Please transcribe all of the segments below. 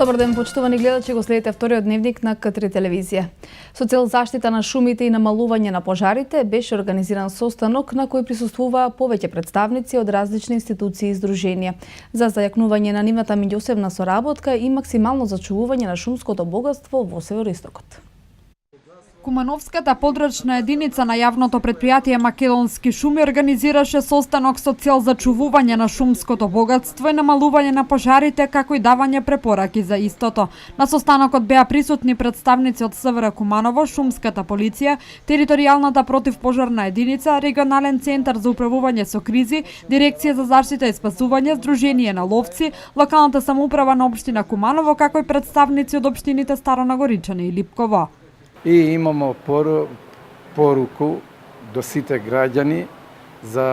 Добар ден, почитувани гледачи, го следите вториот дневник на К3 телевизија. Со цел заштита на шумите и намалување на пожарите, беше организиран состанок на кој присуствуваа повеќе представници од различни институции и здруженија за зајакнување на нивната меѓусебна соработка и максимално зачувување на шумското богатство во североистокот. Кумановската подрачна единица на јавното претпријатие Македонски шуми организираше состанок со цел зачувување на шумското богатство и намалување на пожарите, како и давање препораки за истото. На состанокот беа присутни представници од СВР Куманово, Шумската полиција, Територијалната противпожарна единица, Регионален центар за управување со кризи, Дирекција за заштита и спасување, Сдружение на ловци, локалната самоуправа на општина Куманово, како и представници од општините Старонагоричани и Липково. И имамо поруку до сите граѓани за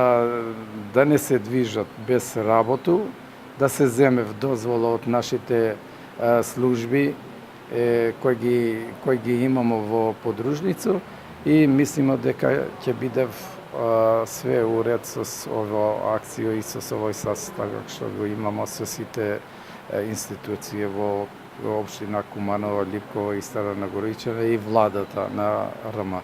да не се движат без работу, да се земе в дозвола од нашите служби кои ги имамо во подружницу и мислиме дека ќе биде све уред со ово акција и со овој состав што го имамо со сите институции во општина Куманово, Липково и Старонагоричани и владата на РМ.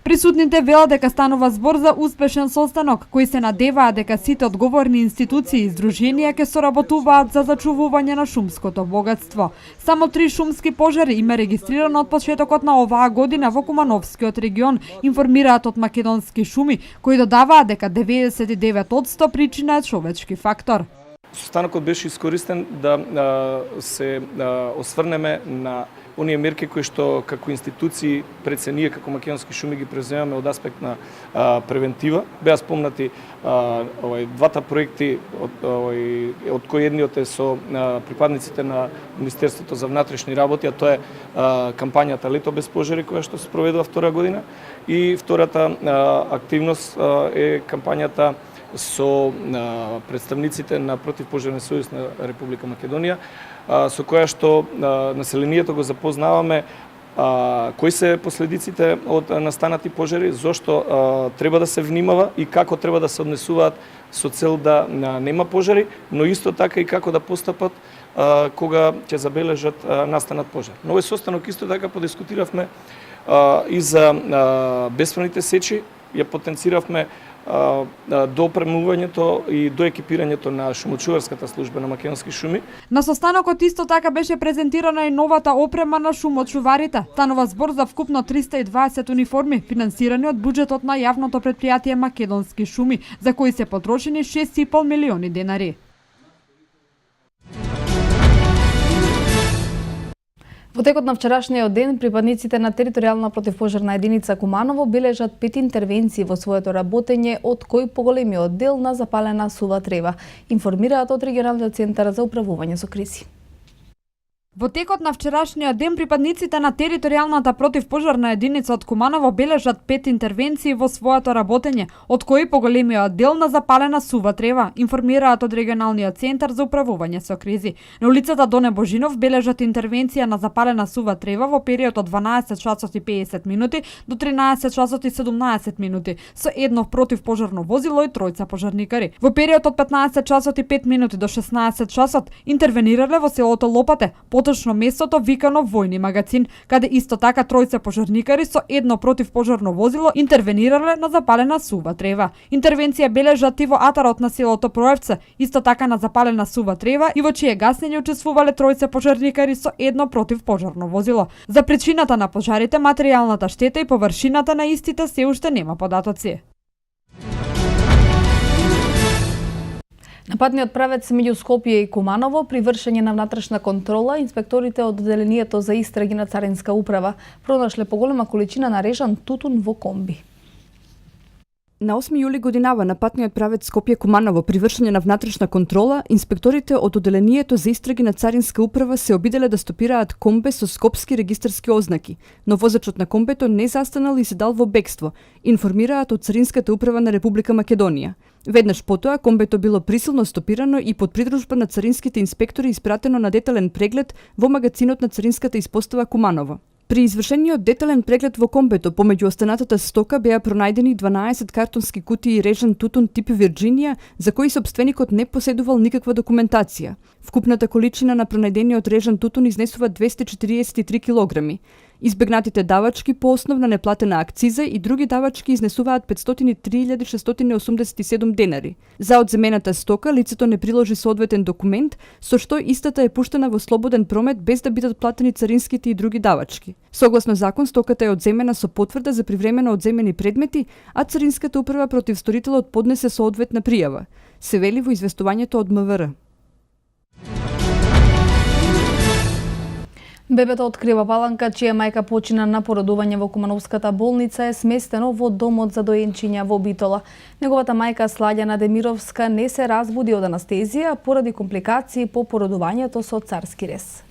Присутните велат дека станува збор за успешен состанок, кои се надеваат дека сите одговорни институции и здруженија ќе соработуваат за зачувување на шумското богатство. Само 3 шумски пожари има регистрирано од почетокот на оваа година во Кумановскиот регион, информираат од Македонски шуми, кои додаваат дека 99% причина е човечки фактор. Состанокот беше искористен да се осврнеме на оние мерки кои што како институции пред се ние како Македонски шуми ги преземаме од аспект на превентива. Беа спомнати двата проекти од кои едниот е со припадниците на Министерството за внатрешни работи, а тоа е кампањата Лето без пожари која што се спроведува втора година, и втората активност е кампањата со представниците на Противпожарен сојуз на Република Македонија, со која што населението го запознаваме кои се последиците од настанати пожари, зошто треба да се внимава и како треба да се однесуваат со цел да нема пожари, но исто така и како да постапат кога ќе забележат настанат пожар. На овој состанок исто така подискутиравме и за бесправните сечи, ја потенциравме до опремувањето и до екипирањето на шумотчуварската служба на Македонски шуми. На состанокот исто така беше презентирана и новата опрема на шумотчуварите. Станува збор за вкупно 320 униформи, финансирани од буџетот на јавното претпријатие Македонски шуми, за кои се потрошени 6,5 милиони денари. Во текот на вчерашниот ден, припадниците на Територијална противпожарна единица Куманово бележат 5 интервенции во своето работење, од кои поголемиот дел на запалена сува трева, информираат од Регионалниот центар за управување со кризи. Во текот на вчерашниот ден, припадниците на Територијалната противпожарна единица од Куманово бележат 5 интервенции во своето работење, од кои поголемиот дел на запалена сува трева, информираат од Регионалниот центар за управување со кризи. На улицата Доне Божинов бележат интервенција на запалена сува трева во период од 12 часот и 50 минути до 13 часот и 17 минути, со едно противпожарно возило и тројца пожарникари. Во период од 15 часот и 5 минути до 16 часот интервенирале во селото Лопате, поточно местото викано Војни магазин, каде исто така тројца пожарникари со едно противпожарно возило интервенирале на запалена сува трева. Интервенција бележат и во атарот на селото Проевце, исто така на запалена сува трева, и во чие гаснење учествувале тројца пожарникари со едно противпожарно возило. За причината на пожарите, материјалната штета и површината на истите се уште нема податоци. На патниот правец меѓу Скопје и Куманово, при вршење на внатрешна контрола, инспекторите од Одделението за истраги на Царинска управа пронашле поголема количина нарежан тутун во комби. На 8 јули годинава на патниот правец Скопје Куманово при вршење на внатрешна контрола, инспекторите од Одделението за истраги на Царинска управа се обиделе да стопираат комбе со скопски регистарски ознаки, но возачот на комбето не застанал и се дал во бегство, информираат од Царинската управа на Република Македонија. Веднаш потоа комбето било присилно стопирано и под придружба на царинските инспектори испратено на детален преглед во магазинот на Царинската испостава Куманово. При извршениот детален преглед во комбето помеѓу останатата стока беа пронајдени 12 картонски кутии режен тутун тип Вирџинија, за кои сопственикот не поседувал никаква документација. Вкупната количина на пронајдениот режен тутун изнесува 243 килограми. Избегнатите давачки по основна неплатена акциза и други давачки изнесуваат 503.687 денари. За одземената стока лицето не приложи соодветен документ, со што истата е пуштена во слободен промет без да бидат платени царинските и други давачки. Согласно закон, стоката е одземена со потврда за привремено одземени предмети, а царинската управа против сторителот поднесе соодветна пријава, се вели во известувањето од МВР. Бебето од Крива Паланка, чија мајка почина на породување во Кумановската болница, е сместено во домот за доенчиња во Битола. Неговата мајка Сладјана Демировска не се разбуди од анестезија поради компликации по породувањето со царски рез.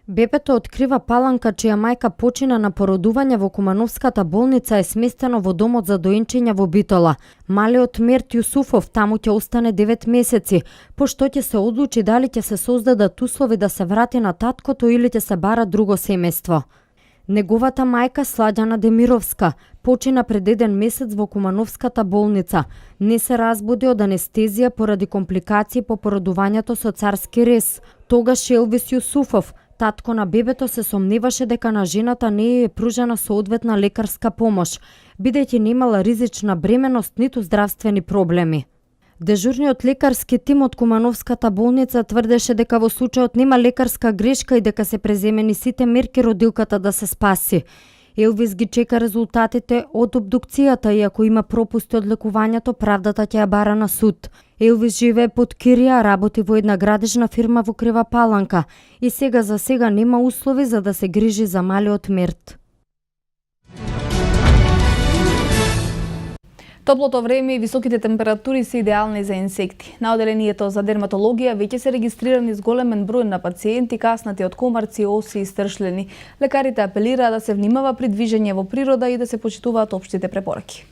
Бебето од Крива Паланка, чија мајка почина на породување во Кумановската болница, е сместено во домот за доенчиња во Битола. Малиот Мерт Јусуфов таму ќе остане 9 месеци, пошто ќе се одлучи дали ќе се создадат услови да се врати на таткото или ќе се бара друго семејство. Неговата мајка Сладјана Демировска почина пред 1 месец во Кумановската болница. Не се разбуди од анестезија поради компликации по породувањето со царски рез. Тогаш Елвис Јусуфов, татко на бебето, се сомневаше дека на жената не е пружена соодветна лекарска помош, бидејќи немала ризична бременост ниту здравствени проблеми. Дежурниот лекарски тим од Кумановската болница тврдеше дека во случајот нема лекарска грешка и дека се преземени сите мерки родилката да се спаси. Елвис ги чека резултатите од обдукцијата и ако има пропусти од лекувањето, правдата ќе ја бара на суд. Елвис живее под кирија, работи во една градежна фирма во Крива Паланка и за сега нема услови за да се грижи за малиот Мерт. Топлото време и високите температури се идеални за инсекти. На оделението за дерматологија веќе се регистрирани зголемен број на пациенти каснати од комарци, оси и стршлени. Лекарите апелираат да се внимава при движење во природа и да се почитуваат општите препораки.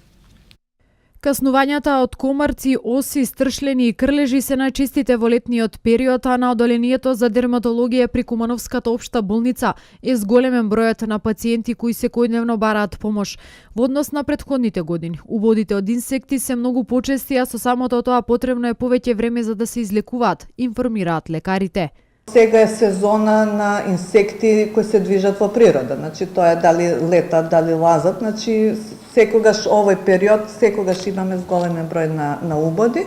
Каснувањата од комарци, оси, стршлени и крлежи се најчестите во летниот период, а на одделението за дерматологија при Кумановската општа болница е зголемен бројот на пациенти кои секојдневно бараат помош. Во однос на претходните години, убодите од инсекти се многу почести, а со самото тоа потребно е повеќе време за да се излекуваат, информираат лекарите. Сега е сезона на инсекти кои се движат во природа, значи тоа е дали летат, дали лазат, значи секогаш овој период, секогаш имаме зголемен број на убоди.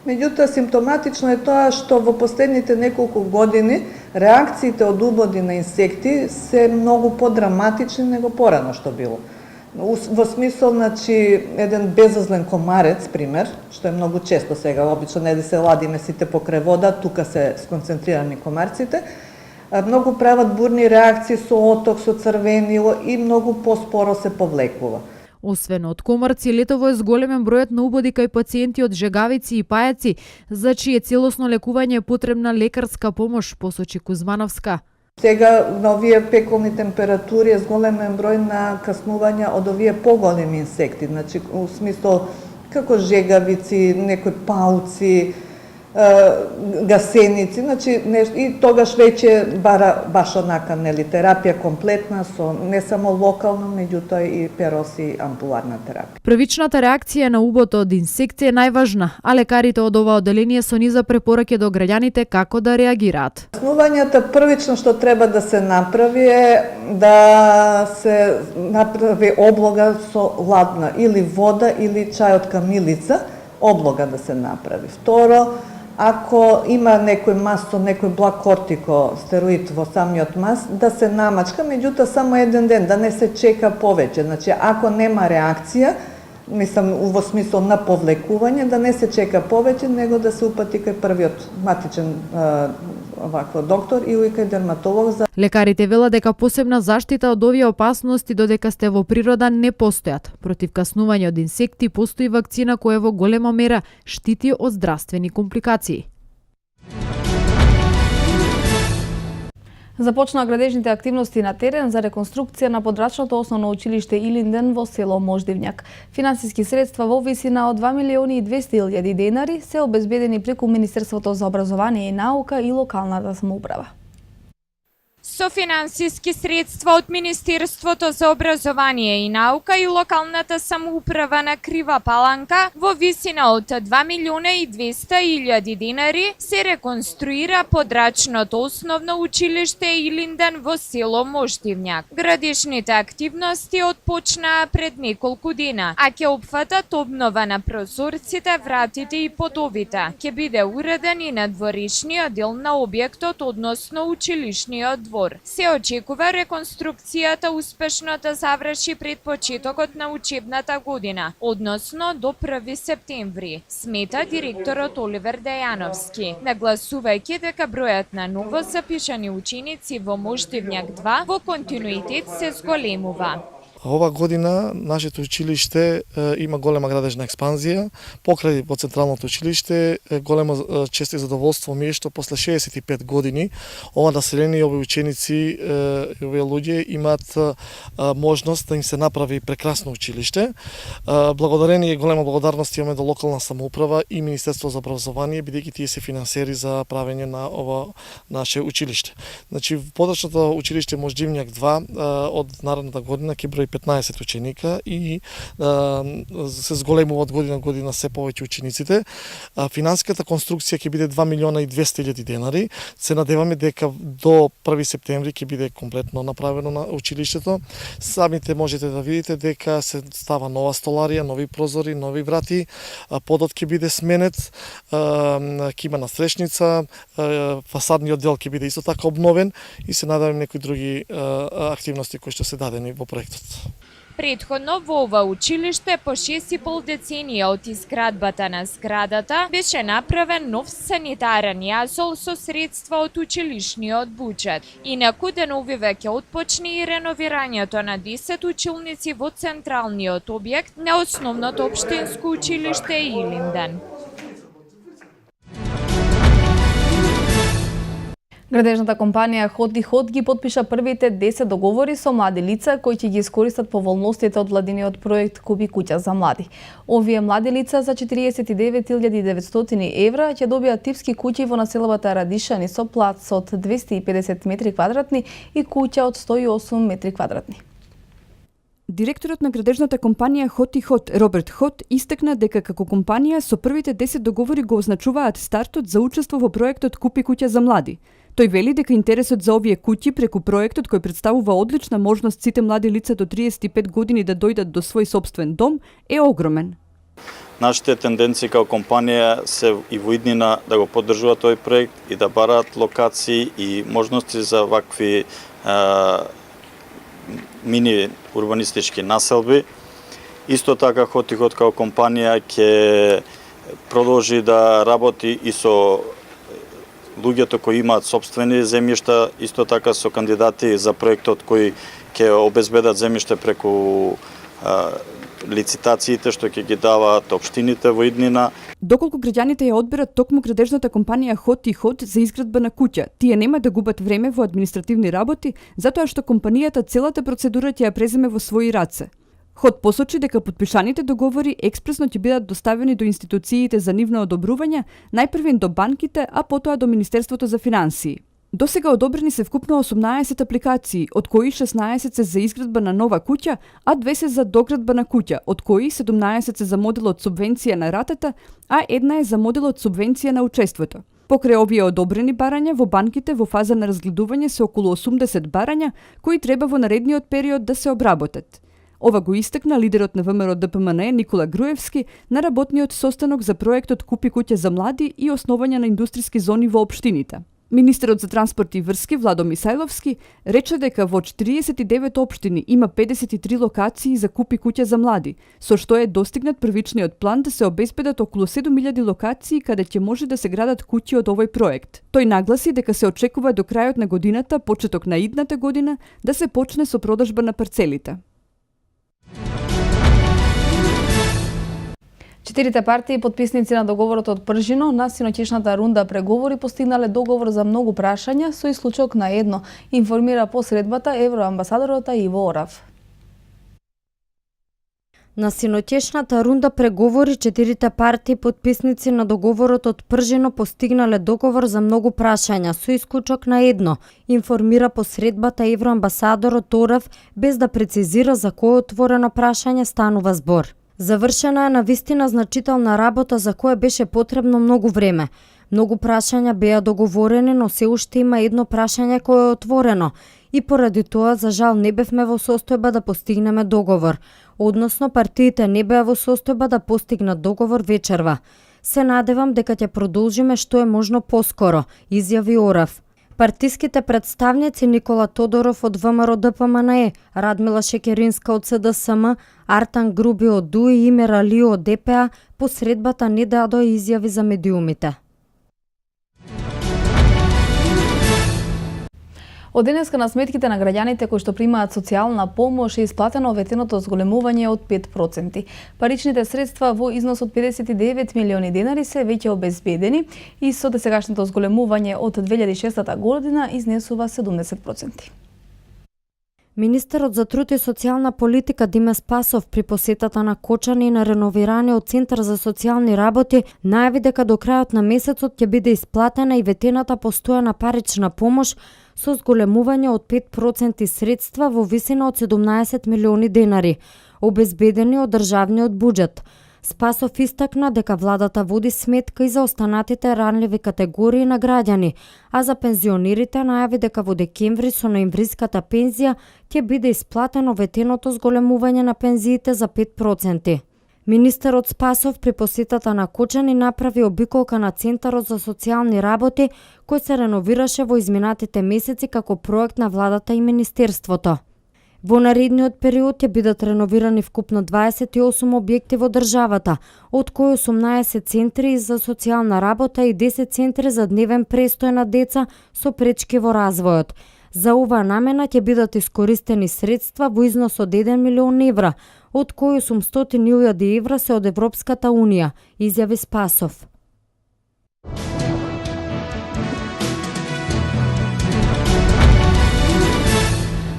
Меѓутоа, симптоматично е тоа што во последните неколку години реакциите од убоди на инсекти се многу подраматични него порано што било. Во смисол, значи, еден безазлен комарец, пример, што е многу често сега, обично не да се ладиме сите покрај вода, тука се сконцентрирани комарците, многу прават бурни реакции со оток, со црвенило и многу поспоро се повлекува. Освен од комарци, летово е зголемен бројот на убоди кај пациенти од жегавици и пајаци, за чие целосно лекување е потребна лекарска помош, посочи Кузмановска. Сега на овие пеколни температури е зголемен број на каснувања од овие поголеми инсекти, значи у смисол како жегавици, некои пауци, гасеници, значи и тогаш веќе бара баш онака нели терапија комплетна со не само локално, меѓутоа и перос и ампуларна терапија. Првичната реакција на убод од инсекти е најважна, а лекарите од ова одделение со низа препораки до граѓаните како да реагираат. Каснувањата првично што треба да се направи е да се направи облога со ладна или вода или чај од камилица, облога да се направи. Второ, ако има некој мас со некој благ кортикостероид во самиот мас, да се намачка, меѓутоа само еден ден, да не се чека повеќе. Значи, ако нема реакција, мислам во смисол на повлекување, да не се чека повеќе, него да се упати кај првиот матичен доктор или кај дерматолог. Лекарите велат дека посебна заштита од овие опасности додека сте во природа не постојат. Против каснување од инсекти постои вакцина која во голема мера штити од здравствени компликации. Започнаа градежните активности на терен за реконструкција на подрачното основно училиште Илинден во село Мождивњак. Финансиски средства во висина од 2.200.000 денари се обезбедени преку Министерството за образование и наука и локалната самоуправа. Со финансиски средства од Министерството за образование и наука и локалната самоуправа на Крива Паланка во висина од 2.200.000 денари се реконструира подрачното основно училиште Илинден во село Мождивњак. Градишните активности отпочнаа пред неколку дена, а ќе опфатат обнова на прозорците, вратите и подовите. Ќе биде уреден и надворешниот дел на објектот, односно училишниот двор. Се очекува реконструкцијата успешно да заврши пред почетокот на учебната година, односно до 1 септември, смета директорот Оливер Дејановски, нагласувајќи дека бројот на ново запишани ученици во Мождивњак 2 во континуитет се зголемува. Ова година нашето училиште има голема градежна експанзија. Покрај во Централното училиште голема чест и задоволство ми е што после 65 години ова население и овие ученици, овие луѓе имаат можност да им се направи прекрасно училиште. Благодарение и голема благодарност имаме до локална самоуправа и Министерство за образование, бидејќи тие се финансери за правење на ова наше училиште. Значи, подрачното училиште Мождивњак 2 од наредната година ќе брои 15 ученика и се зголемува од година се повеќе учениците. Финансиската конструкција ќе биде 2.200.000 денари. Се надеваме дека до 1 септември ќе биде комплетно направено на училиштето. Самите можете да видите дека се става нова столарија, нови прозори, нови врати, подот ќе биде сменет, ќе има настрешница, фасадниот дел ќе биде исто така обновен и се надеваме некои други активности кои што се дадени во проектот. Претходно во ова училиште по 6,5 деценија од изградбата на зградата беше направен нов санитарен јазол со средства од училишниот буџет. Инаку деновиве ќе отпочне и реновирањето на 10 училници во централниот објект на основното општинско училиште Илинден. Градежната компанија Ход и Ход ги подпиша првите 10 договори со млади лица кои ќе ги искористат поволностите од владиниот проект Купи куќа за млади. Овие млади лица за 49.900 евра ќе добијат типски куќи во населбата Радишани со плац од 250 метри квадратни и куќа од 108 метри квадратни. Директорот на градежната компанија Ход и Ход, Роберт Ход, истакна дека како компанија со првите 10 договори го означуваат стартот за учество во проектот Купи куќа за млади. Тој вели дека интересот за овие куќи преку проектот кој представува одлична можност сите млади лица до 35 години да дојдат до свој сопствен дом е огромен. Нашите тенденции како компанија се и во иднина да го поддржуваат тој проект и да бараат локации и можности за вакви мини урбанистички населби. Исто така Ход и Ход како компанија ќе продолжи да работи и со луѓето кои имаат сопствени земјишта, исто така со кандидати за проектот кои ќе обезбедат земјиште преку лицитациите што ќе ги даваат општините во иднина. Доколку граѓаните ја одберат токму градежната компанија Ход и Ход за изградба на куќа, тие нема да губат време во административни работи, затоа што компанијата целата процедура ќе ја преземе во своји раце. Ход посочи дека подпишаните договори експресно ќе бидат доставени до институциите за нивно одобрување, најпрвен до банките, а потоа до Министерството за финансии. Досега одобрени се вкупно 18 апликации, од кои 16 се за изградба на нова куќа, а 2 се за доградба на куќа, од кои 17 се за моделот субвенција на ратата, а една е за моделот субвенција на учеството. Покрај овие одобрени барања, во банките во фаза на разгледување се околу 80 барања, кои треба во наредниот период да се обработат. Ова го истакна лидерот на ВМРО ДПМН Никола Груевски на работниот состанок за проектот Купи куќа за млади и основање на индустријски зони во општините. Министерот за транспорт и врски Владо Мисајловски рече дека во 49 општини има 53 локации за Купи куќа за млади, со што е достигнат првичниот план да се обезбедат околу 7000 локации каде ќе може да се градат куќи од овој проект. Тој нагласи дека се очекува до крајот на годината, почеток на идната година, да се почне со продажба на парцелите. Четирите партии подписници на договорот од Пржино на синоќешната рунда преговори постигнале договор за многу прашања со исклучок на едно, информира посредбата евроамбасадорот Иво Орав. На синоќешната рунда преговори, 4 партии потписници на договорот од пржено постигнале договор за многу прашања, со исклучок на едно, информира посредбата евроамбасадорот Орав, без да прецизира за кој отворено прашање станува збор. Завршена е навистина значителна работа за која беше потребно многу време. Многу прашања беа договорени, но се уште има едно прашање кое е отворено и поради тоа за жал не бевме во состојба да постигнеме договор. Односно, партиите не беа во состојба да постигнат договор вечерва. Се надевам дека ќе продолжиме што е можно поскоро, изјави Орав. Партиските представници Никола Тодоров од ВМРО ДПМНЕ, Радмила Шекеринска од СДСМ, Артан Груби од ДУ и Имер Али од ДПА посредбата не дадоа изјави за медиумите. Од денеска на сметките на граѓаните кои што примаат социјална помош е исплатено ветеното зголемување од 5%. Паричните средства во износ од 59 милиони денари се веќе обезбедени и со досегашното зголемување од 2006 година изнесува 70%. Министерот за труд и социјална политика Диме Спасов при посетата на Кочани на реновираниот Центар за социјални работи најави дека до крајот на месецот ќе биде исплатена и ветената постојана парична помош со зголемување од 5% средства во висина од 17 милиони денари, обезбедени од државниот буџет. Спасов истакна дека владата води сметка и за останатите ранливи категории на граѓани, а за пензионерите најави дека во декември со ноемвриската пензија ќе биде исплатено ветеното зголемување на пензиите за 5%. Министерот Спасов при посетата на Кочани направи обиколка на Центарот за социјални работи, кој се реновираше во изминатите месеци како проект на владата и Министерството. Во наредниот период ќе бидат реновирани вкупно 28 објекти во државата, од кои 18 центри за социјална работа и 10 центри за дневен престој на деца со пречки во развојот. За оваа намена ќе бидат искористени средства во износ од 1 милион евра, од кои 800.000 евра се од Европската Унија, изјави Спасов.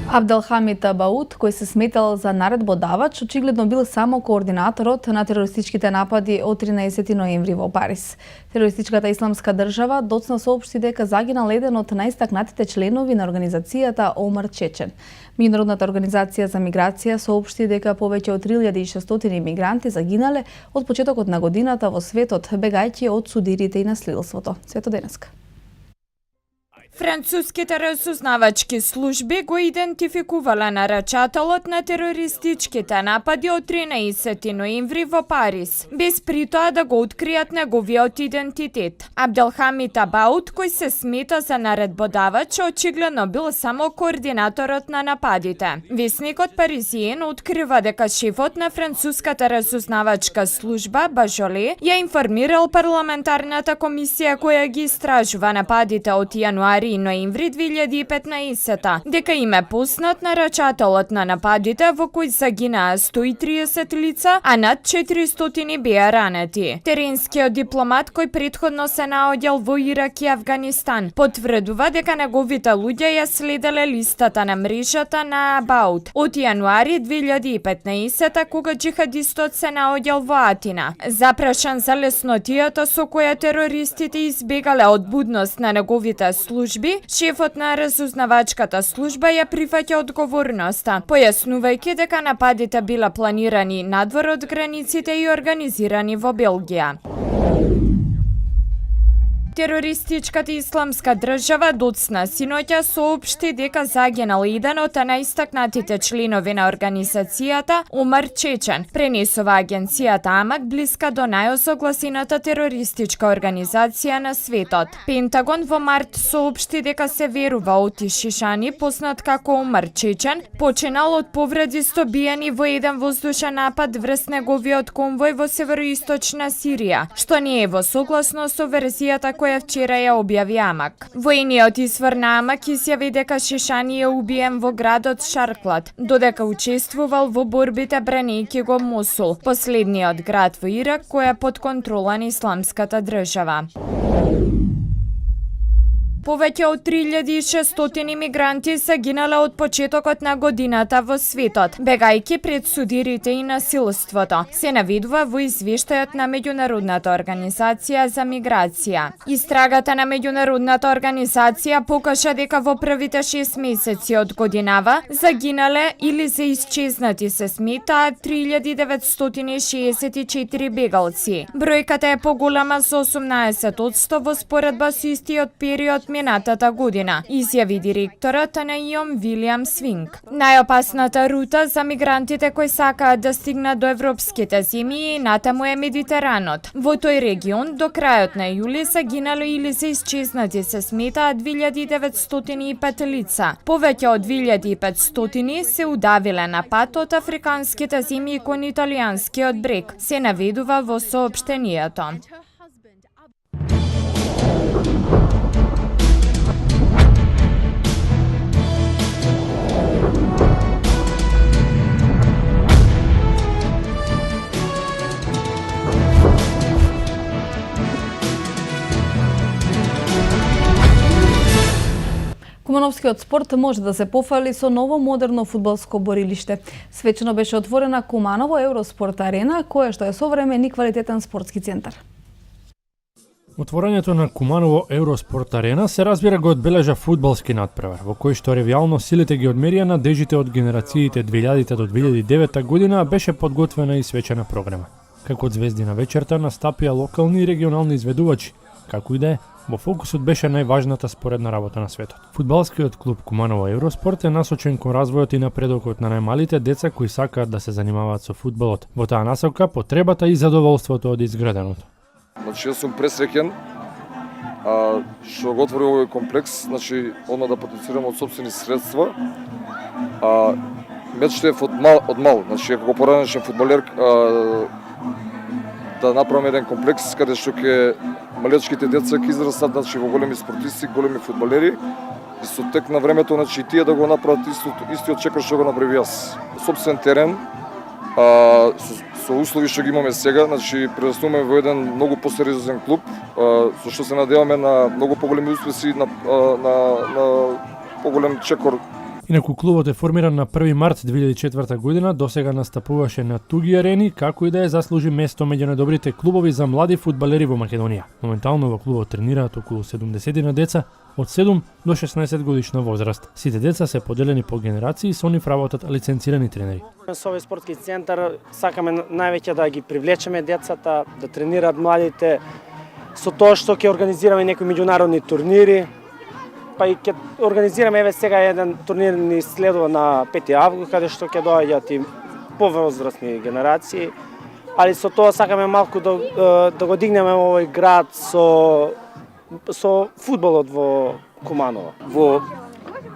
Абделхамид Баут, кој се сметал за наредбодавач, очигледно бил само координаторот на терористичките напади од 13 ноември во Париз. Терористичката исламска држава доцна соопшти дека загинал еден од најстакнатите членови на организацијата Омар Чечен. Меѓународната организација за миграција соопшти дека повеќе од 3600 мигранти загинале од почетокот на годината во светот, бегајќи од судирите и насилството. Сето денеска. Француските разузнавачки служби го идентификувале нарачателот на терористичките напади од 13 ноември во Париз, без притоа да го откријат неговиот идентитет. Абделхамид Баут, кој се смета за наредбодавач, очигледно бил само координаторот на нападите. Весникот Паризиен открива дека шефот на француската разузнавачка служба Бажоле ја информирал парламентарната комисија која ги истражува нападите од јануари и ноември 2015 дека им е познат нарачателот на нападите во кои загинаа 130 лица, а над 400 беа ранети. Теренскиот дипломат кој претходно се наоѓал во Ирак и Авганистан потврдува дека неговите луѓе ја следеле листата на мрежата на Баут од јануари 2015 кога џихадистот се наоѓал во Атина. Запрашан за леснотијата со која терористите избегале од будност на неговите служби, шефот на разузнавачката служба ја прифаќа одговорноста, појаснувајќи дека нападите била планирани надвор од границите и организирани во Белгија. Терористичката исламска држава доцна синоќа соопшти дека загинал еден од најстакнатите членови на организацијата Омар Чечен, пренесува агенцијата Амак блиска до најосогласената терористичка организација на светот. Пентагон во март соопшти дека се верува Оти Шишани, познат како Омар Чечен, починал од повреди стобиени во еден воздушен напад врз неговиот конвој во североисточна Сирија, што не е во согласно со верзијата која вчера ја објави Амак. Војниот извор на Амак изјави дека Шишани е убиен во градот Шарклат, додека учествувал во борбите бранејќи го Мосул, последниот град во Ирак кој е под контрола на исламската држава. Повеќе од 3600 мигранти се гинале од почетокот на годината во светот, бегајќи пред судирите и насилството, се наведува во извештајот на Меѓународната организација за миграција. Истрагата на Меѓународната организација покажа дека во првите 6 месеци од годинава загинале или се исчезнати се сметаат 3964 бегалци. Бројката е поголема со 18% во споредба со истиот период минатата година, изјави директорот на ИОМ Вилијам Свинг. Најопасната рута за мигрантите кои сакаат да стигнат до европските земји и натаму е Медитеранот. Во тој регион до крајот на јули загинале или се исчезнати се сметаат 2905 лица. Повеќе од 2500 се удавиле на пат од африканските земји кон италијанскиот брег, се наведува во соопштенијето. Кумановскиот спорт може да се пофали со ново модерно фудбалско борилиште. Свечено беше отворена Куманово Евроспорт арена, која што е современ и квалитетен спортски центар. Отворањето на Куманово Евроспорт арена се разбира го одбележа фудбалски надпревар, во кој што ревијално силите ги одмерија надежите од генерациите 2000 до 2009 година, беше подготвена и свечена програма. Како од звезди на вечерта настапија локални и регионални изведувачи, како и да е, во фокусот беше најважната споредна работа на светот. Фудбалскиот клуб Куманово Евроспорт е насочен кон развојот и напредокот на најмалите деца кои сакаат да се занимаваат со фудбалот. Во таа насока потребата и задоволството од изграденото. Значи, јас сум пресреќен што го отвори овој комплекс, значи, одма да потенцирам од сопствени средства. Мечтев од мал, значи, како поранешен фудбалер, да направам еден комплекс каде што ќе малечките деца ќе израстат, значи, во големи спортисти, големи фудбалери, и со тек на времето, значи, тие да го направат истиот чекор што го направи јас. Сопствен терен, со услови што ги имаме сега, значи прераснуваме во еден многу посериозен клуб, со што се надеваме на многу поголеми успеси, на поголем чекор. Инаку клубот е формиран на 1 март 2004 година, досега настапуваше на туги арени, како и да е заслужи место меѓу најдобрите клубови за млади фудбалери во Македонија. Моментално во клубот тренираат околу 70 на деца од 7 до 16 годишна возраст. Сите деца се поделени по генерации и со нив работат лиценцирани тренери. Со овој спортски центар сакаме највеќе да ги привлечеме децата, да тренираат младите, со тоа што ќе организираме некои меѓународни турнири, па и ќе организираме еве сега еден турнир ни следува на 5 август, каде што ќе доаѓаат и повозрастни генерации, али со тоа сакаме малку да го дигнеме овој град со фудбалот во Куманово. Во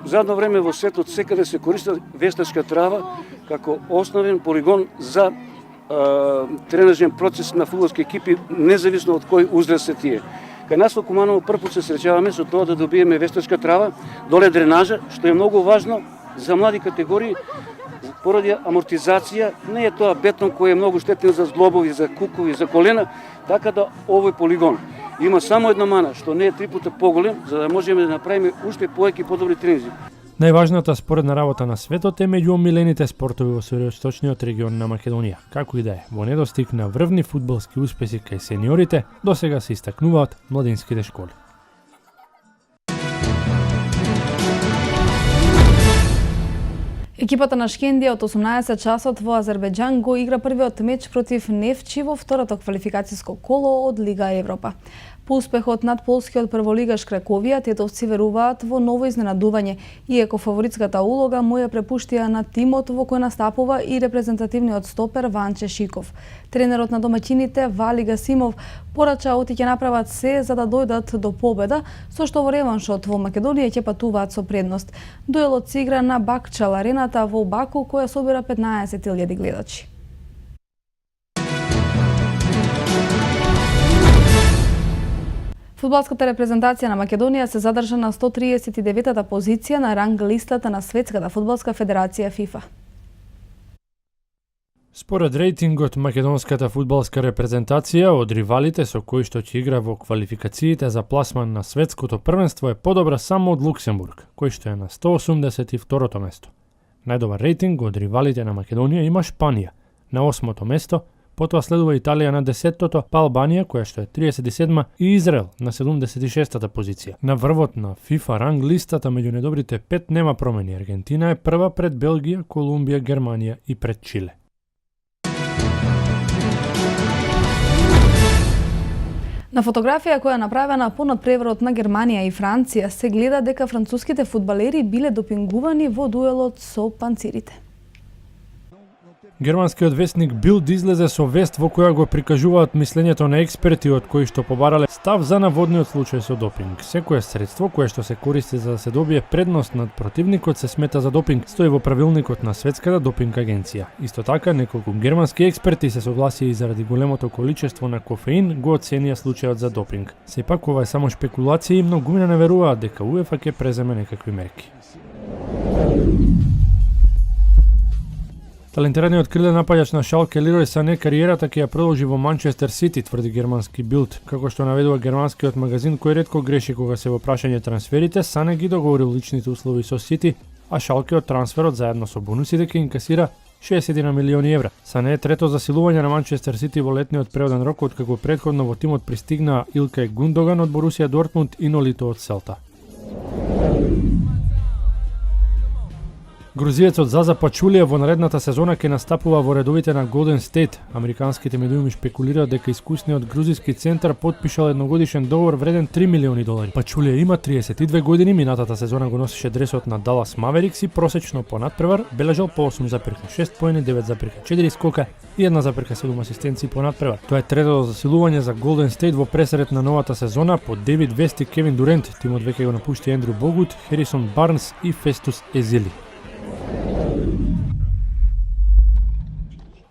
задно време во светот секаде се користи вештачка трава како основен полигон за тренажен процес на фудбалски екипи, независно од кој узраст се тие. Кај нас во Куманово првпат се среќаваме со тоа да добиеме вештачка трава, доле дренажа, што е многу важно за млади категории, поради амортизација. Не е тоа бетон кој е многу штетен за зглобови, за кукови, за колена, така да овој полигон има само една мана, што не е 3 пута поголем, за да можеме да направиме уште повеќе подобри тренинзи. Најважната споредна работа на светот е меѓу омилените спортови во североисточниот регион на Македонија. Како и да е, во недостиг на врвни фудбалски успеси кај сениорите, досега се истакнуваат младинските школи. Екипата на Шкендија од 18 часот во Азербејџан го игра првиот меч против Нефчи во второто квалификацијско коло од Лига Европа. По успехот над полскиот прволигаш Краковија, тетовци веруваат во ново изненадување, иако фаворитската улога му ја препуштија на тимот во кој настапува и репрезентативниот стопер Ванче Шиков. Тренерот на домаќините Вали Гасимов порача оти ќе направат се за да дојдат до победа, со што во реваншот во Македонија ќе патуваат со предност. Дуелот се игра на Бакчал арената во Баку, која собира 15.000 гледачи. Фудбалската репрезентација на Македонија се задржа на 139-та позиција на ранг листата на Светската фудбалска федерација ФИФА. Според рейтингот, македонската фудбалска репрезентација од ривалите со кои што ќе игра во квалификациите за пласман на светското првенство е подобра само од Луксембург, кој што е на 182-то место. Најдобар рейтинг од ривалите на Македонија има Шпанија на 8-то место, потоа следува Италија на 10-тото, па Албанија која што е 37-ма и Израел на 76-та позиција. На врвот на FIFA ранг листата меѓу недобрите 5 нема промени. Аргентина е прва пред Белгија, Колумбија, Германија и пред Чиле. На фотографија која е направена по надпреварот на Германија и Франција се гледа дека француските фудбалери биле допингувани во дуелот со панцирите. Германскиот весник Билд излезе со вест во која го прикажуваат мислењето на експерти од кои што побарале став за наводниот случај со допинг. Секое средство кое што се користи за да се добие предност над противникот се смета за допинг, стои во правилникот на Светската допинг агенција. Исто така, неколку германски експерти се согласија и заради големото количество на кофеин го оценија случајот за допинг. Сепак ова е само шпекулација и многумина не веруваат дека УЕФА ќе преземе некакви мерки. Талентираниот крилен напаѓач на Шалке Лерој Сане кариерата ќе ја продолжи во Манчестер Сити, тврди германски Билд. Како што наведува германскиот магазин кој ретко греши кога се во прашање трансферите, Сане ги договорил личните услови со Сити, а Шалке од трансферот заедно со бонусите ќе инкасира 60 милиони евра. Сане е трето засилување на Манчестер Сити во летниот преоден рок, откако претходно во тимот пристигнаа Илкај Гундоган од Борусија Дортмунд и Нолито од Селта. Грузиецот Заза Пачулија во наредната сезона ќе настапува во редовите на Голден Стейт. Американските медиуми шпекулираат дека искусниот грузиски центар потпишал едногодишен договор вреден $3 милиони. Пачулија има 32 години, минатата сезона го носеше дресот на Далас Маверикс и просечно по надпревар бележал по 8,6 поени, 9,4 скока и 1,7 асистенции по надпревар. Тоа е третото засилување за Голден Стейт во пресред на новата сезона по Девид Вест и Кевин Дурент. Тимот веќе го напушти Ендрю Богут, Херисон Барнс и Фестус Езили.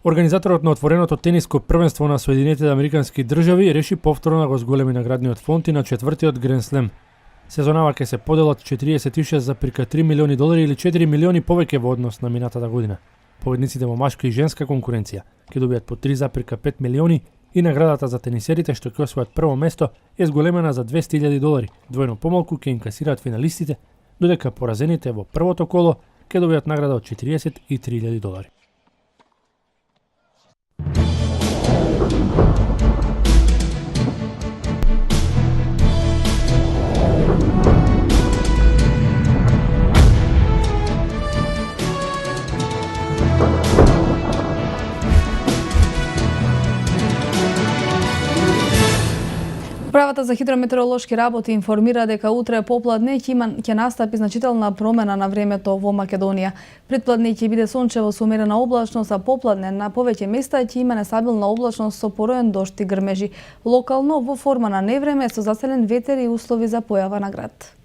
Организаторот на отвореното тениско првенство на Соединетите Американски држави реши повторно да го зголеми наградниот фонд и на четвртиот Гранд Слем. Сезонава ќе се поделат $46,3 милиони или 4 милиони повеќе во однос на минатата година. Победниците во машка и женска конкуренција ќе добијат по $3,5 милиони и наградата за тенисерите што ќе освојат прво место е зголемена за $200,000. Двојно помалку ќе инкасираат финалистите, додека поразените во првото коло ќе добијат награда од $43,000. Управата за хидрометеоролошки работи информира дека утре попладне ќе настапи значителна промена на времето во Македонија. Предпладне ќе биде сончево со умерена облачност, а попладне на повеќе места ќе има нестабилна облачност со пороен дожд и грмежи. Локално во форма на невреме со заселен ветер и услови за појава на град.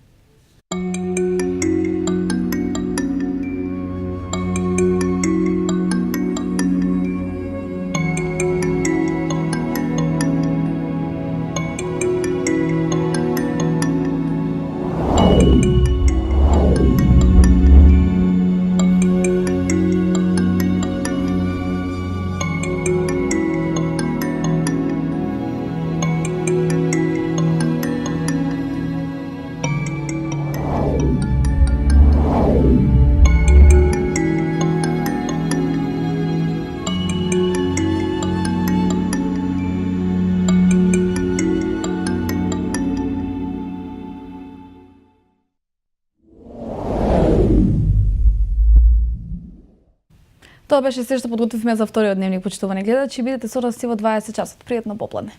Тоа беше се што подготвивме за вториот дневник, почитувани гледачи. Бидете со нас во 20 часот. Пријатно попладне.